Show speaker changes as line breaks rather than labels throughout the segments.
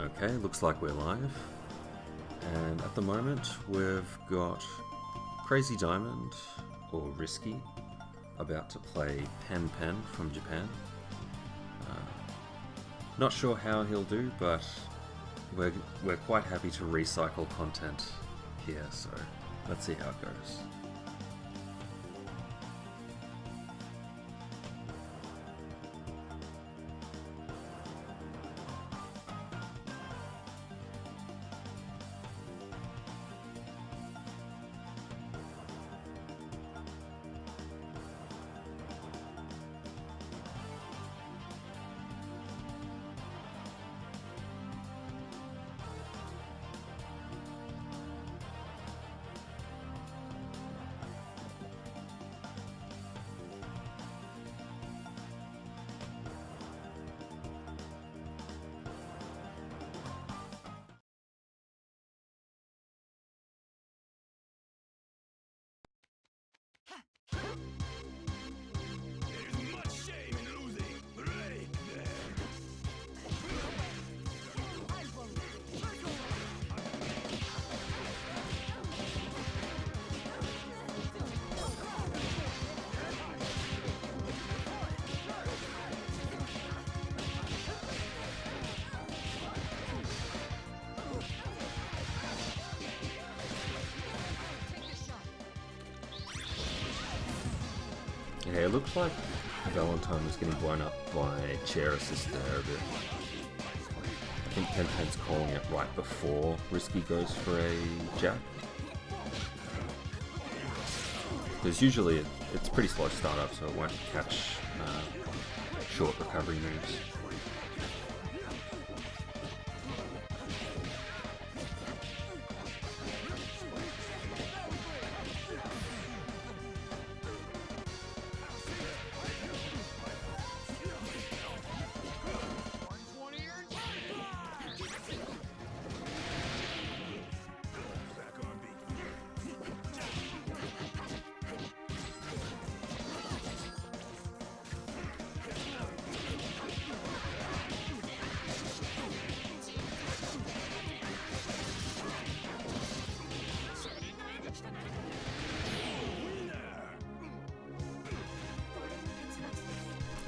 Okay, looks like we're live. And at the moment we've got Crazy Diamond, or Risky, about to play Penpen from Japan. Not sure how he'll do, but we're quite happy to recycle content here, so let's see how it goes. Yeah, it looks like Valentine was getting blown up by chair assist there a bit. I think Penpen's calling it right before Risky goes for a jab. Because usually it's pretty slow startup, so it won't catch short recovery moves.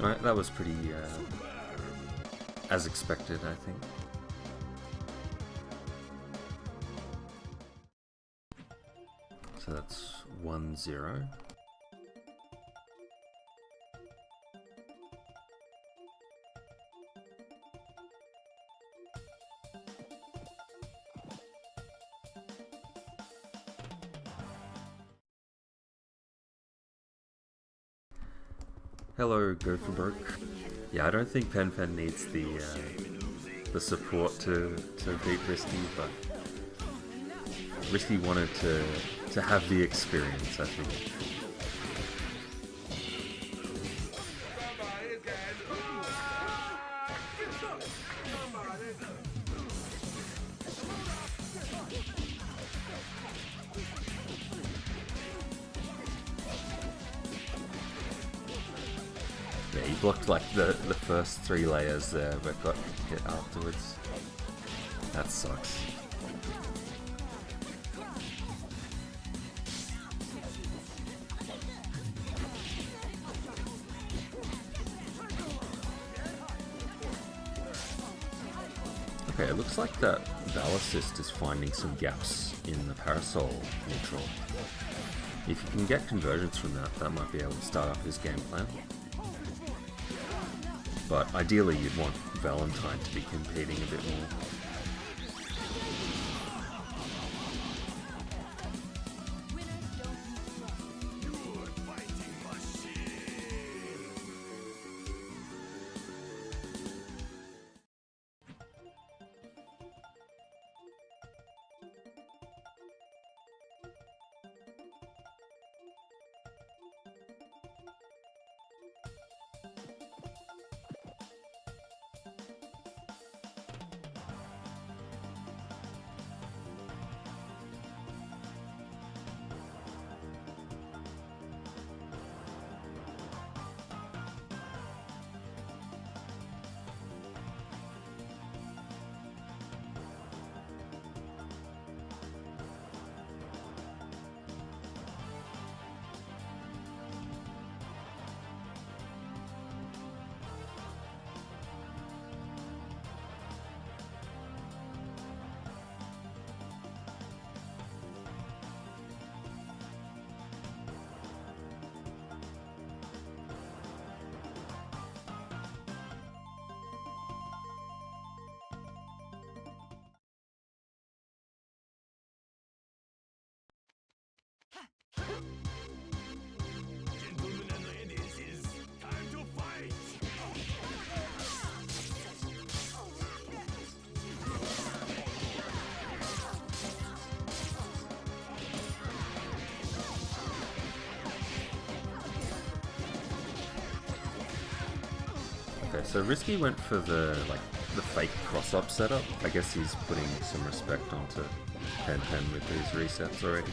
Alright, that was pretty as expected, I think. So that's 1-0. Hello, Go for Broke. Yeah, I don't think Penpen needs the support to beat Risky, but Risky wanted to have the experience, I think. Yeah, he blocked like the first 3 layers there, but got hit afterwards. That sucks. Okay, it looks like that Val Assist is finding some gaps in the Parasol neutral. If you can get conversions from that might be able to start up his game plan. But ideally you'd want Valentine to be competing a bit more. Okay, so Risky went for the fake cross-up setup. I guess he's putting some respect onto Penpen with these resets already.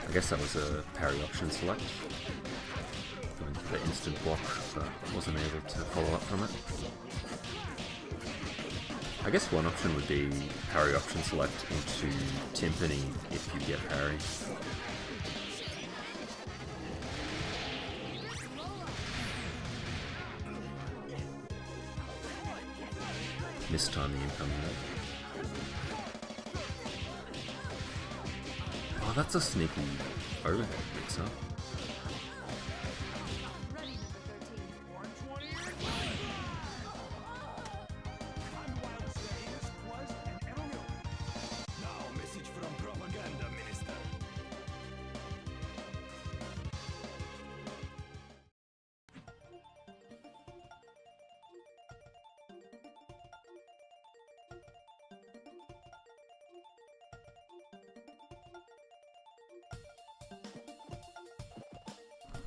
I guess that was a parry option select. Going for the instant block, but wasn't able to follow up from it. I guess one option would be parry option select into timpani if you get parry. Mistime the incoming there. Oh, that's a sneaky overhead mix-up.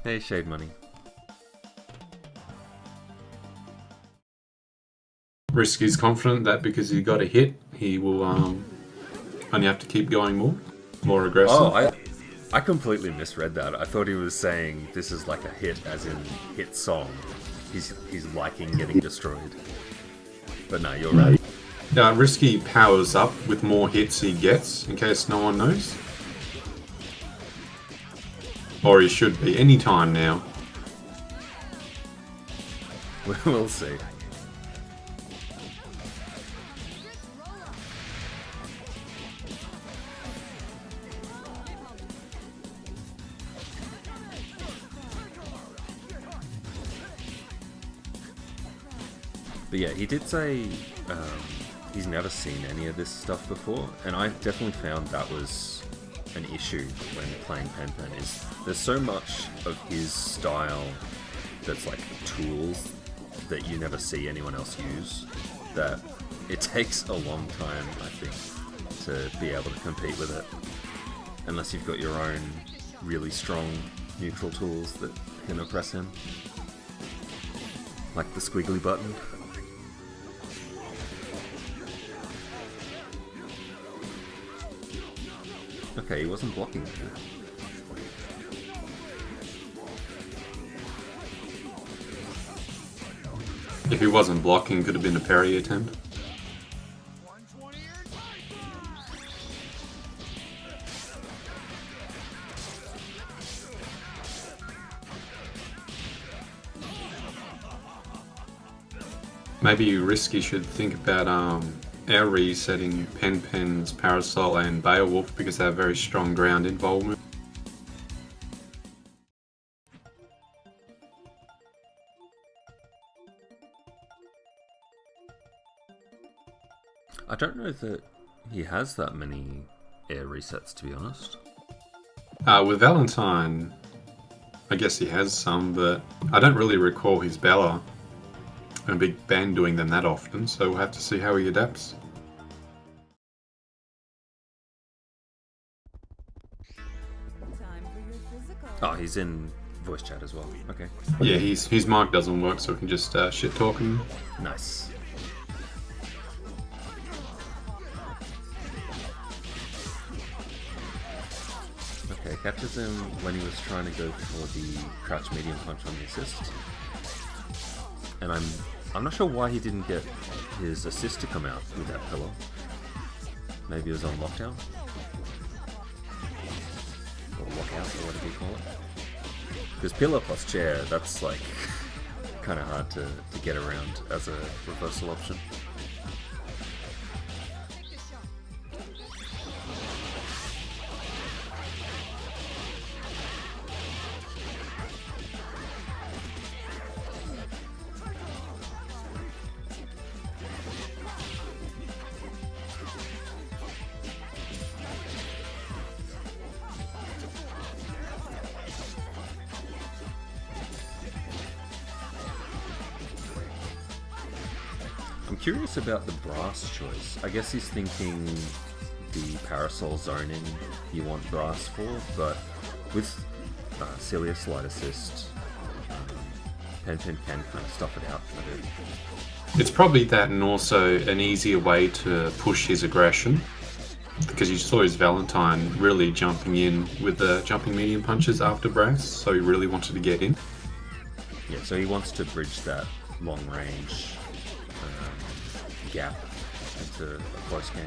Hey, Shade Money.
Risky's confident that because he got a hit, he will only have to keep going more aggressive.
Oh, I completely misread that. I thought he was saying this is like a hit, as in hit song. He's liking getting destroyed. But no, you're right.
Risky powers up with more hits he gets, in case no one knows. Or he should be, any time now.
We'll see. But yeah, he did say he's never seen any of this stuff before, and I definitely found that was an issue when playing Penpen. Is there's so much of his style that's like tools that you never see anyone else use that it takes a long time, I think, to be able to compete with it, unless you've got your own really strong neutral tools that can oppress him, like the squiggly button. Okay, he wasn't blocking.
If he wasn't blocking, could have been a parry attempt. Maybe Risky should think about air resetting Penpen's Parasol and Beowulf because they have very strong ground involvement.
I don't know that he has that many air resets, to be honest.
With Valentine, I guess he has some, but I don't really recall his Bella and Big Ben doing them that often, so we'll have to see how he adapts.
Oh, he's in voice chat as well. Okay.
Yeah, his mic doesn't work, so we can just shit talk him.
Nice. Okay, catches him when he was trying to go for the crouch medium punch on the assist. And I'm not sure why he didn't get his assist to come out with that pillar. Maybe it was on lockdown? Or lockout, or whatever you call it. Because pillar plus chair, that's like kind of hard to get around as a reversal option. I'm curious about the brass choice. I guess he's thinking the parasol zoning you want brass for, but with Celia Slide Assist, Penpen can kind of stuff it out a bit.
It's probably that, and also an easier way to push his aggression, because you saw his Valentine really jumping in with the jumping medium punches after brass, so he really wanted to get in.
Yeah, so he wants to bridge that long range gap into a close game.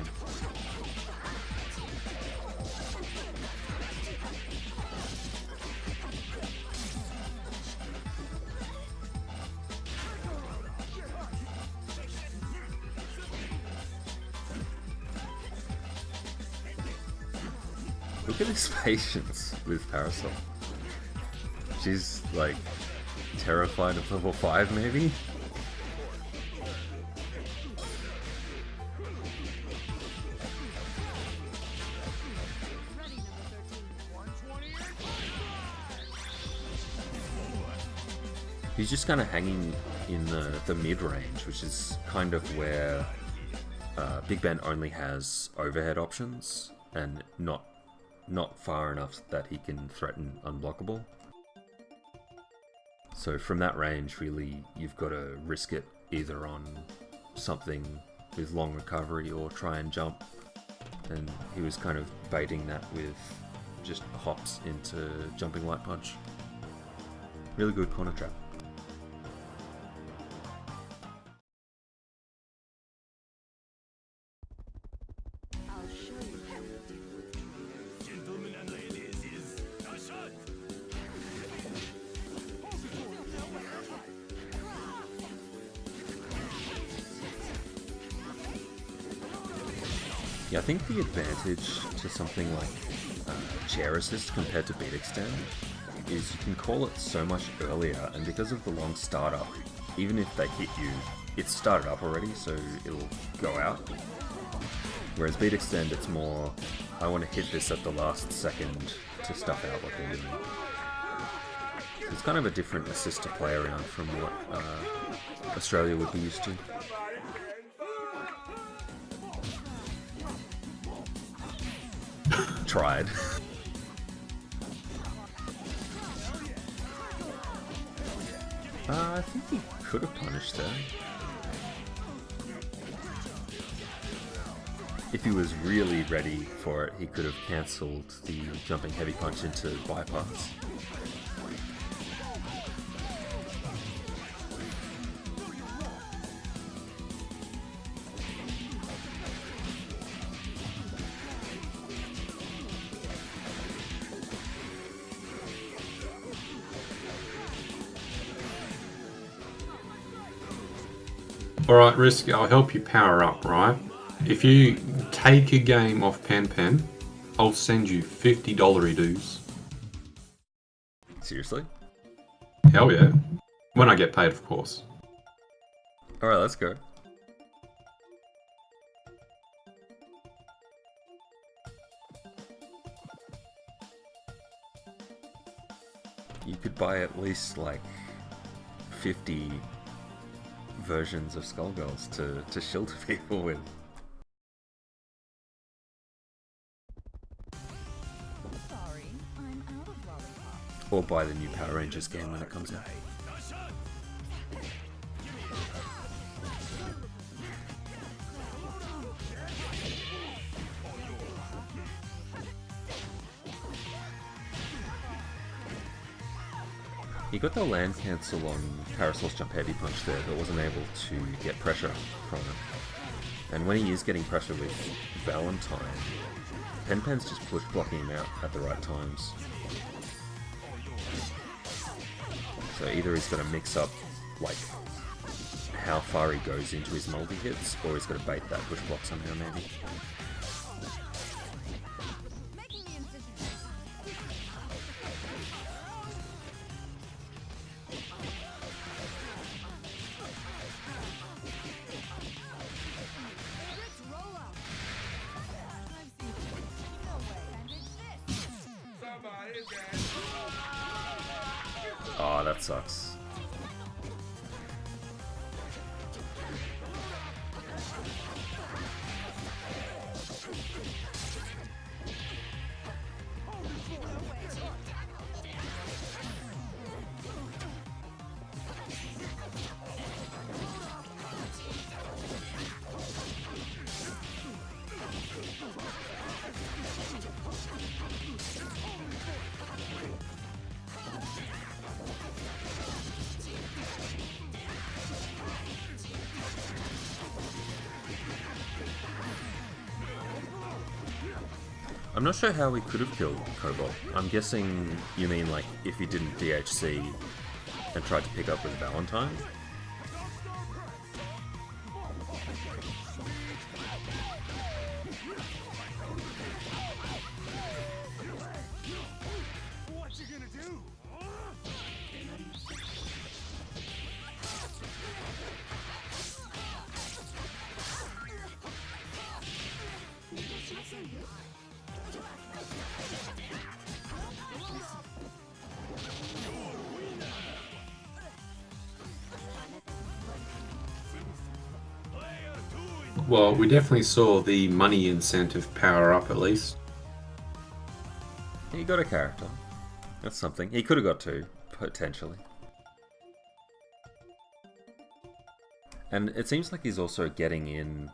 Look at his patience with Parasol. She's like terrified of level 5 maybe? He's just kind of hanging in the mid-range, which is kind of where Big Ben only has overhead options and not far enough that he can threaten unblockable. So from that range, really, you've got to risk it either on something with long recovery or try and jump. And he was kind of baiting that with just hops into jumping light punch. Really good corner trap. Yeah, I think the advantage to something like chair assist compared to beat extend is you can call it so much earlier, and because of the long startup, even if they hit you, it's started up already, so it'll go out. Whereas beat extend, it's more, I want to hit this at the last second to stuff out what they're doing. So it's kind of a different assist to play around from what Australia would be used to. Tried. I think he could have punished there. If he was really ready for it, he could have cancelled the jumping heavy punch into bypass.
Alright, Risky, I'll help you power up, right? If you take a game off Penpen, I'll send you $50 dues.
Seriously?
Hell yeah. When I get paid, of course.
Alright, let's go. You could buy at least like 50 versions of Skullgirls to shield people with.
Sorry, I'm out of lollipop.
Or buy the new Power Rangers game when it comes out. He got the land cancel on Parasol's jump heavy punch there, but wasn't able to get pressure from it. And when he is getting pressure with Valentine, Penpen's just push blocking him out at the right times. So either he's got to mix up like how far he goes into his multi-hits, or he's got to bait that push block somehow maybe. Oh, that sucks. I'm not sure how we could have killed Cobalt. I'm guessing you mean like if he didn't DHC and tried to pick up with Valentine?
Well, we definitely saw the money incentive power up at least.
He got a character. That's something. He could have got two, potentially. And it seems like he's also getting in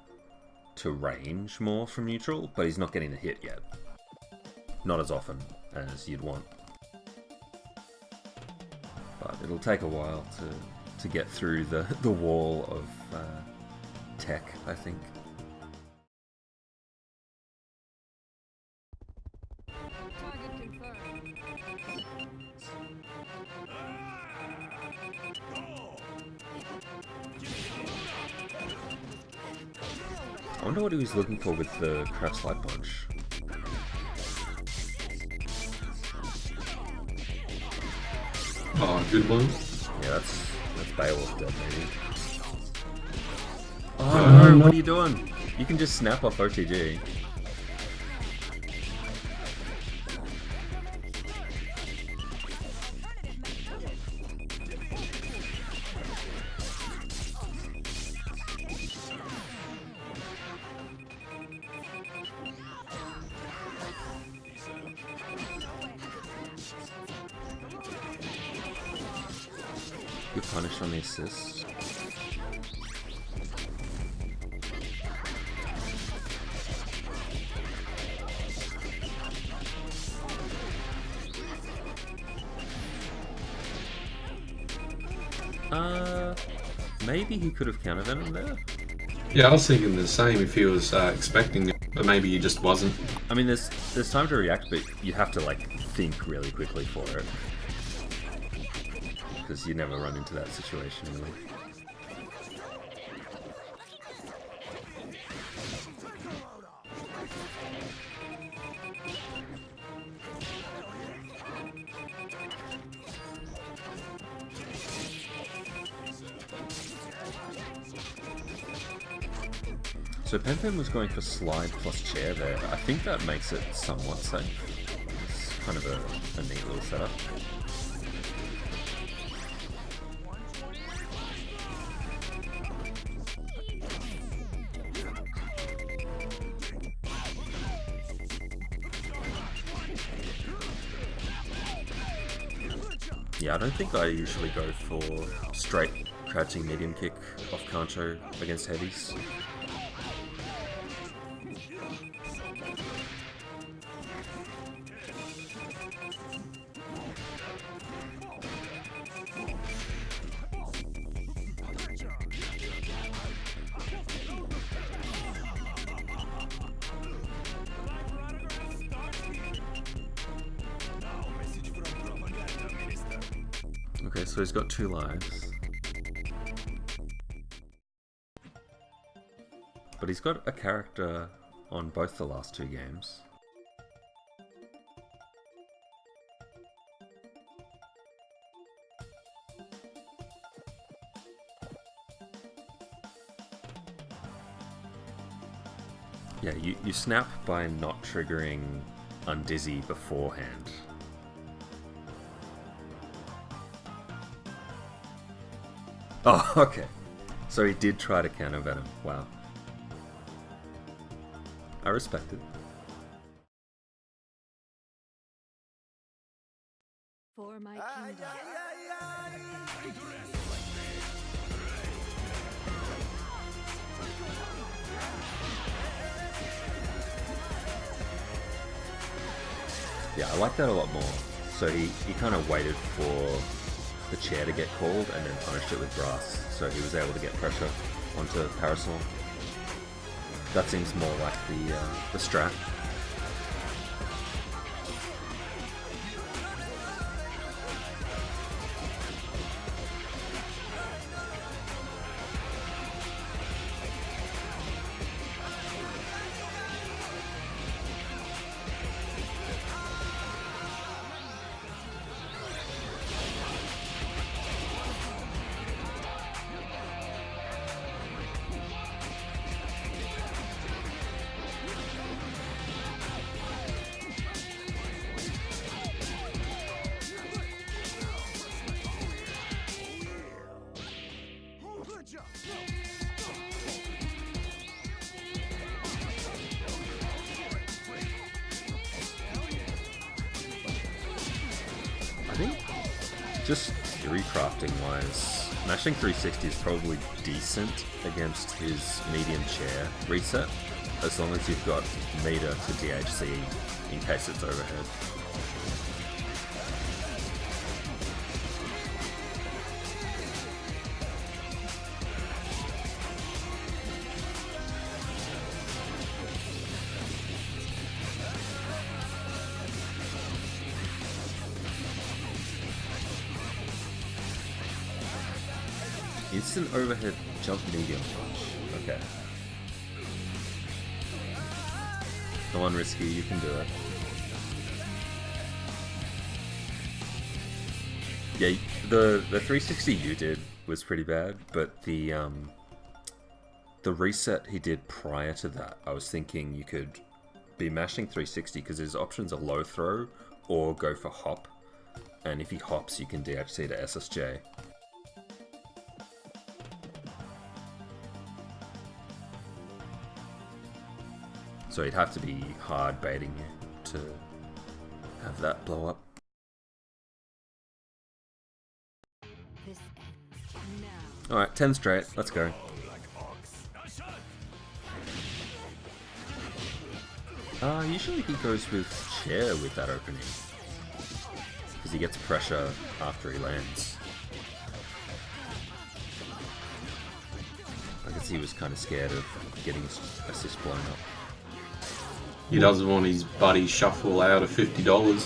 to range more from neutral, but he's not getting the hit yet. Not as often as you'd want. But it'll take a while to get through the wall of tech, I think.
Target confirmed.
I wonder what he was looking for with the Crouch Light Punch.
Oh, good one.
Yeah, that's Beowulf dead, maybe. Oh no, what are you doing? You can just snap off OTG. You're punished on the assist. Maybe he could have counter venom there.
Yeah, I was thinking the same if he was expecting it, but maybe he just wasn't.
I mean, there's time to react, but you have to like think really quickly for it, because you never run into that situation really. So Penpen was going for slide plus chair there. I think that makes it somewhat safe. It's kind of a neat little setup. Yeah, I don't think I usually go for straight crouching medium kick off Kancho against heavies. Okay, so he's got 2 lives. But he's got a character on both the last 2 games. Yeah, you snap by not triggering Undizzy beforehand. Oh, okay. So he did try to counter Venom. Wow. I respect it.
For my kingdom.
Yeah, I like that a lot more. So he kind of waited for the chair to get called and then punished it with brass. So he was able to get pressure onto Parasol. That seems more like the strat. I think just theory crafting wise, mashing 360 is probably decent against his medium chair reset, as long as you've got meter to DHC in case it's overhead. Instant overhead jump medium punch. Okay. Come on, Risky, you can do it. Yeah, the 360 you did was pretty bad, but the reset he did prior to that, I was thinking you could be mashing 360 because his options are low throw or go for hop, and if he hops, you can DHC to SSJ. So he'd have to be hard baiting you to have that blow up.
This ends now.
Alright, 10 straight, let's go. Usually he goes with chair with that opening, because he gets pressure after he lands. I guess he was kind of scared of getting his assist blown up.
He doesn't want his buddy shuffle out of $50.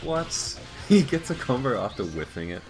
What? He gets a combo after whiffing it.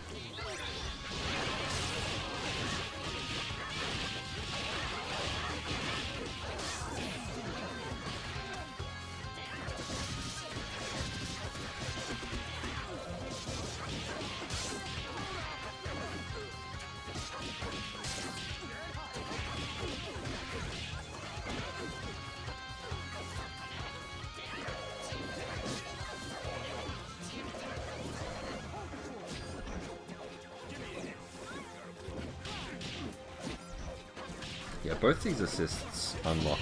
Yeah, both these assists unlock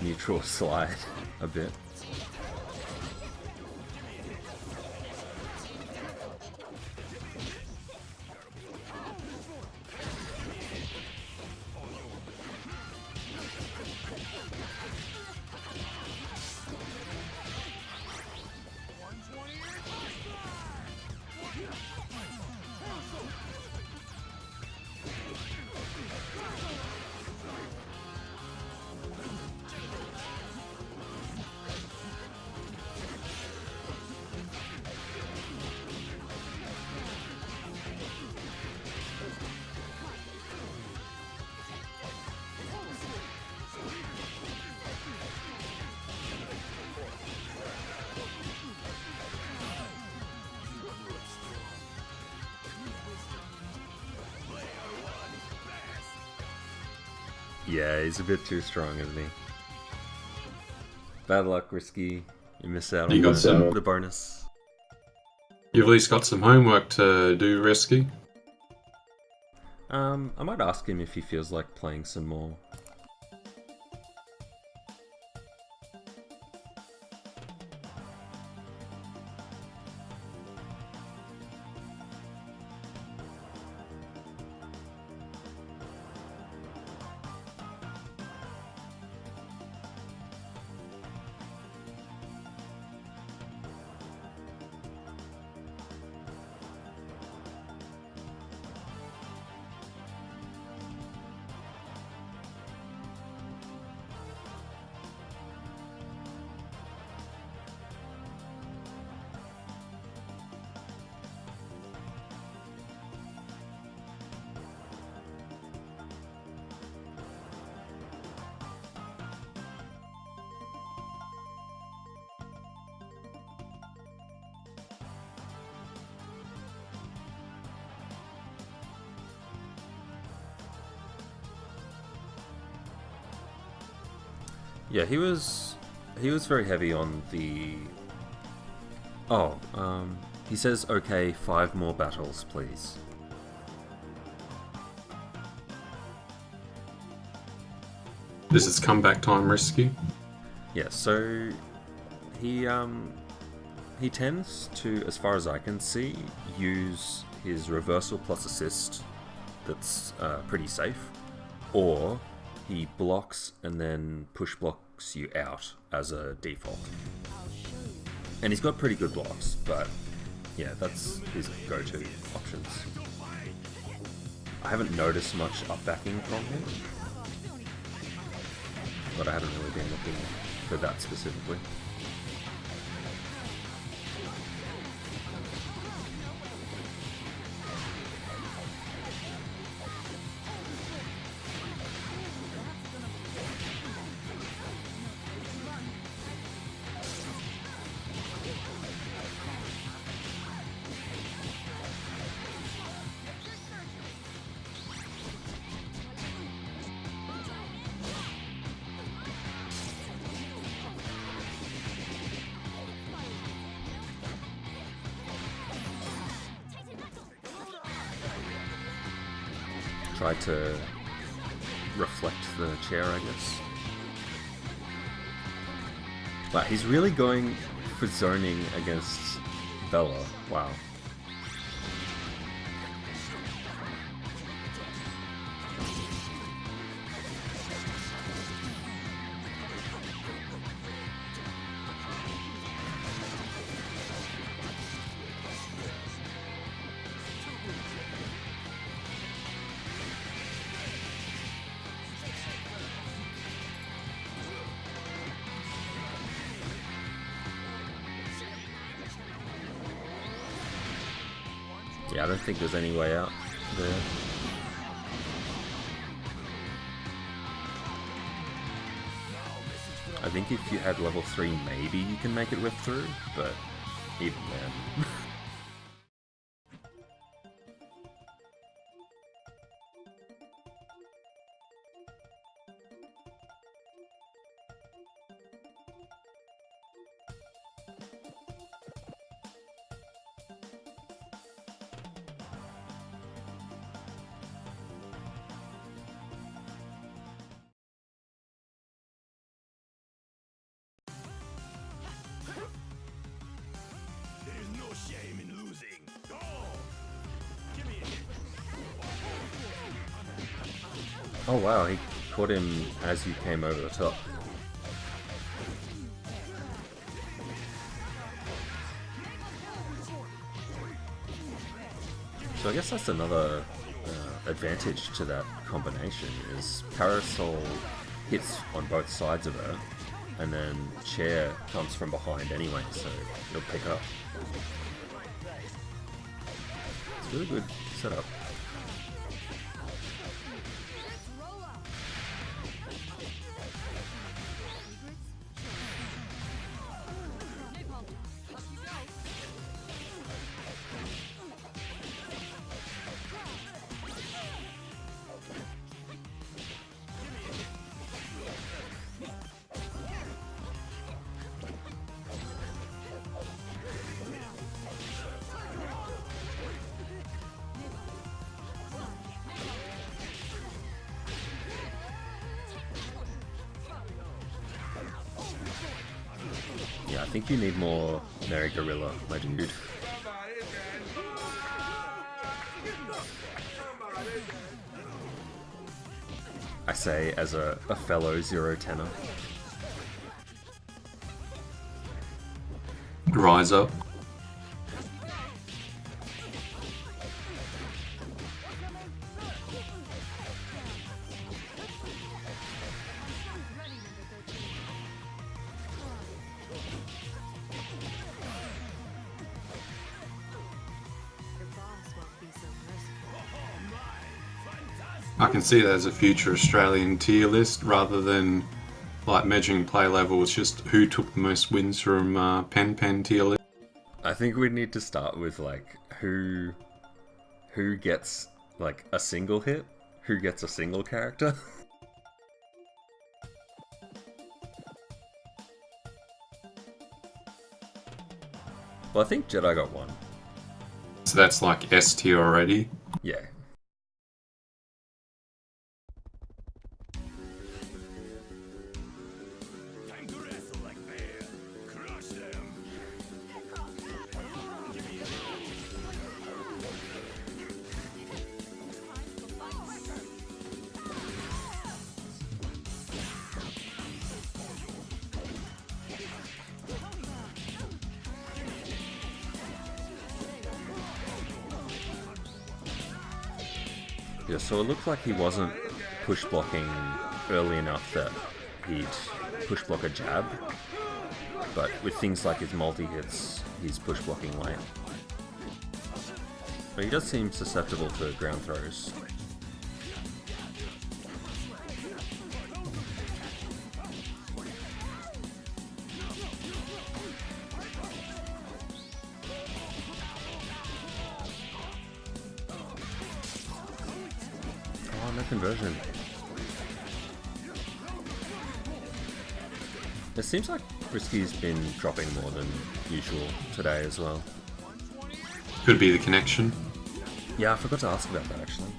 neutral slide a bit. Yeah, he's a bit too strong, isn't he? Bad luck, Risky. You miss out on the bonus.
You've at least got some homework to do, Risky.
I might ask him if he feels like playing some more. Yeah, he was very heavy on the... Oh, He says, okay, 5 more battles, please.
This is comeback time rescue.
Yeah, so he tends to, as far as I can see, use his reversal plus assist that's pretty safe, or he blocks and then push blocks you out as a default. And he's got pretty good blocks, but yeah, that's his go-to options. I haven't noticed much upbacking from him, but I haven't really been looking for that specifically. Try to reflect the chair, I guess. But he's really going for zoning against Bella. Wow. Yeah, I don't think there's any way out there. I think if you had level 3, maybe you can make it whip through, but even then. Oh wow, he caught him as you came over the top. So I guess that's another advantage to that combination, is Parasol hits on both sides of her, and then Chair comes from behind anyway, so it'll pick up. It's a really good setup. Yeah, I think you need more Mary Gorilla, my dude. I say as a fellow 0-10er.
Rise up. I can see that as a future Australian tier list rather than like measuring play level. It's just who took the most wins from Penpen tier list.
I think we need to start with like who gets like a single hit, who gets a single character. Well, I think Jedi got one.
So that's like S tier already.
Yeah. Yeah, so it looked like he wasn't push blocking early enough that he'd push block a jab. But with things like his multi-hits, he's push blocking late. But he does seem susceptible to ground throws. Oh, no conversion. It seems like Frisky's been dropping more than usual today as well.
Could be the connection.
Yeah, I forgot to ask about that actually.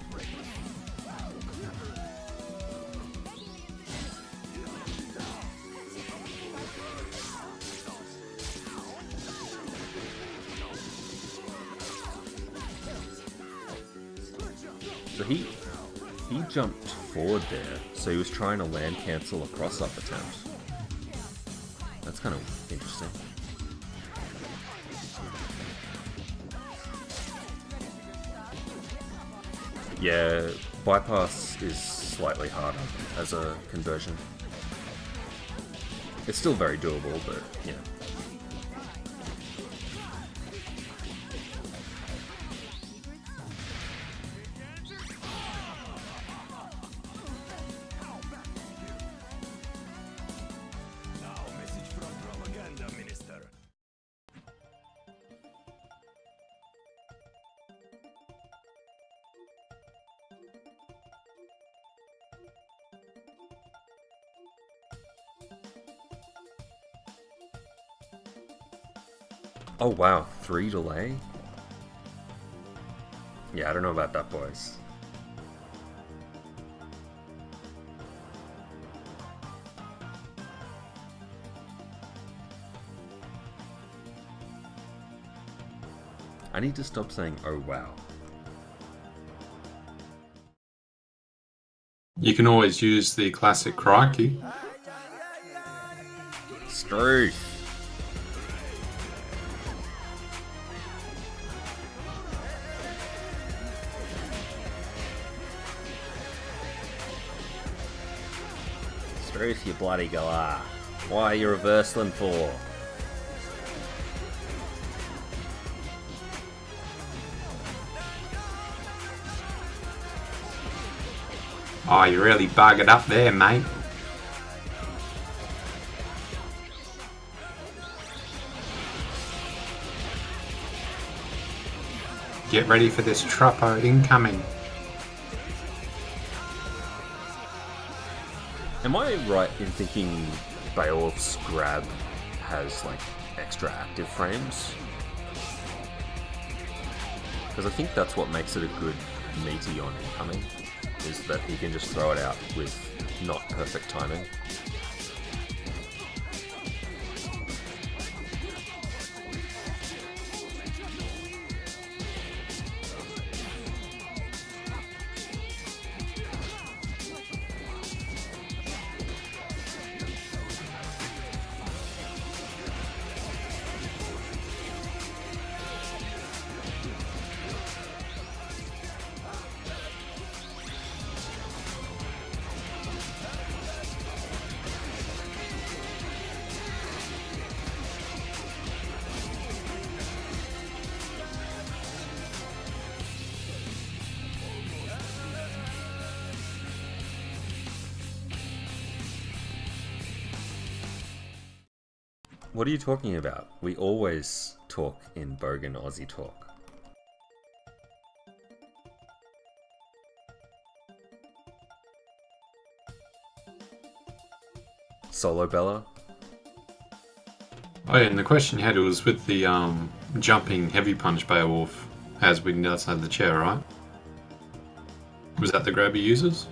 So he jumped forward there, so he was trying to land cancel a cross-up attempt. That's kind of interesting. Yeah, bypass is slightly harder as a conversion. It's still very doable, but yeah. Oh wow, 3 delay? Yeah, I don't know about that, boys. I need to stop saying oh wow.
You can always use the classic crikey.
Struth! Struth, you bloody galah. Why are you reversing for?
Oh, you really buggered up there, mate. Get ready for this trappo incoming.
Am I right in thinking Beowulf's grab has like extra active frames? Because I think that's what makes it a good meaty on incoming, is that he can just throw it out with not perfect timing. What are you talking about? We always talk in Bogan Aussie talk. Solo Bella?
Oh yeah, and the question you had was with the jumping heavy punch Beowulf. As we can outside the chair, right? Was that the grab he uses?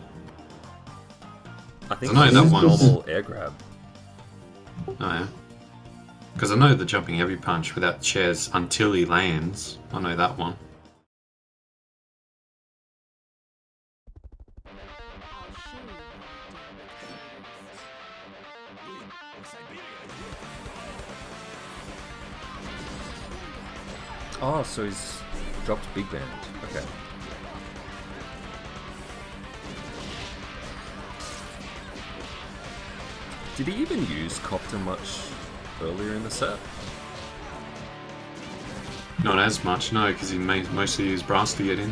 I think
I know
it's
that
just
one's-
normal air grab.
Oh yeah. Because I know the jumping heavy punch without chairs until he lands. I know that one.
I'll show you.
Oh, so he's dropped Big Band. Okay. Did he even use Copter much earlier in the set?
Not as much, no, because he mostly used brass to get in.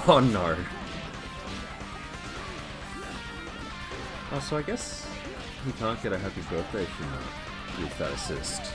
Oh no. Oh, so I guess he can't get a happy birthday from that with that assist.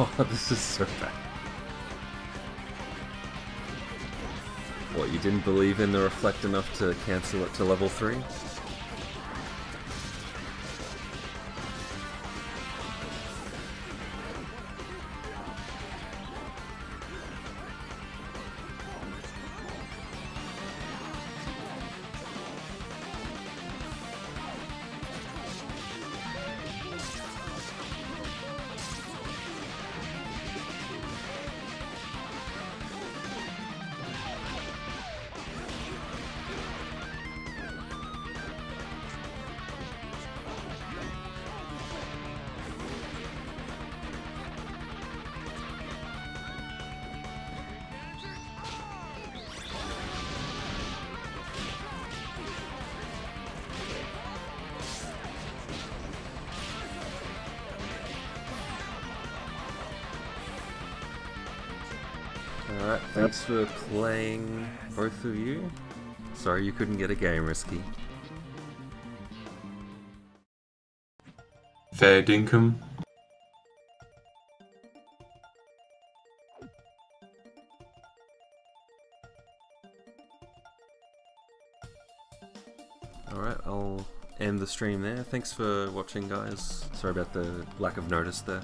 Oh, this is so bad. What, you didn't believe in the reflect enough to cancel it to level 3? Alright, thanks for playing, both of you. Sorry you couldn't get a game, Risky.
Fair dinkum.
Alright, I'll end the stream there. Thanks for watching, guys. Sorry about the lack of notice there.